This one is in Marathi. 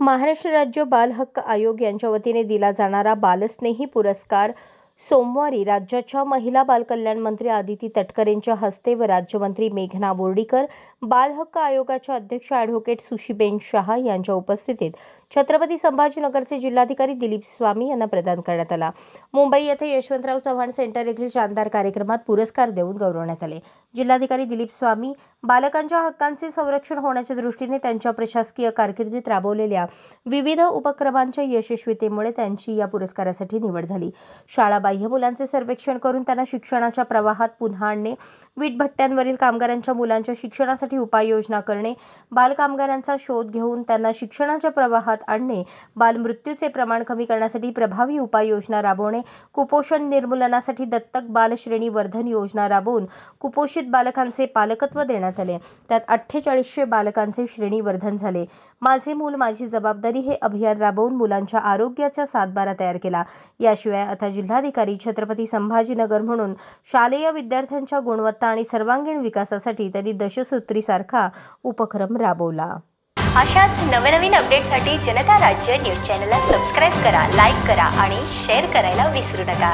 महाराष्ट्र राज्य बाल हक्क आयोग यांच्या वतीने दिला जाणारा बालस्नेही पुरस्कार सोमवारी राज्याच्या महिला बालकल्याण मंत्री आदिती तटकरेंच्या हस्ते व राज्यमंत्री मेघना बोर्डीकर, बाल हक्क आयोगाच्या अध्यक्ष ॲडव्होकेट सुशीबेन शहा यांच्या उपस्थितीत छत्रपती संभाजीनगरचे जिल्हाधिकारी दिलीप स्वामी यांना प्रदान करण्यात आला। मुंबई येथे यशवंतराव चव्हाण सेंटर येथील शानदार कार्यक्रमात पुरस्कार देऊन गौरवण्यात आले। जिल्हाधिकारी दिलीप स्वामी बालकांच्या हक्कांचे संरक्षण होण्याच्या दृष्टीने त्यांच्या प्रशासकीय कारकिर्दीत राबवलेल्या विविध उपक्रमांच्या यशस्वीतेमुळे त्यांची या पुरस्कारासाठी निवड झाली। शाळाबाह्य मुलांचे सर्वेक्षण करून त्यांना शिक्षणाच्या प्रवाहात पुन्हा आणणे, वीटभट्ट्यांवरील कामगारांच्या मुलांच्या शिक्षणासाठी उपाययोजना करणे, बालकामगारांचा शोध घेऊन त्यांना शिक्षणाच्या प्रवाहात आणणे, बालमृत्यूचे प्रमाण कमी करण्यासाठी प्रभावी उपाययोजना राबवणे, कुपोषण निर्मूलनासाठी दत्तक बालश्रेणी वर्धन योजना राबवून कुपोषित बालकांचे पालकत्व देण्यात आले। त्यात 4800 बालकांचे श्रेणीवर्धन झाले। माझे मूल माझी जबाबदारी हे अभियान राबवून मुलांच्या आरोग्याचा सातबारा तयार केला। याशिवाय आता जिल्हाधिकारी छत्रपती संभाजीनगर म्हणून शालेय विद्यार्थ्यांच्या गुणवत्ता आणि सर्वांगीण विकासासाठी त्यांनी दशसूत्रीसारखा उपक्रम राबवला। अशाच नवनवीन अपडेटसाठी जनता राज्य न्यूज चॅनलला सबस्क्राइब करा, लाईक करा आणि शेअर करायला विसरू नका।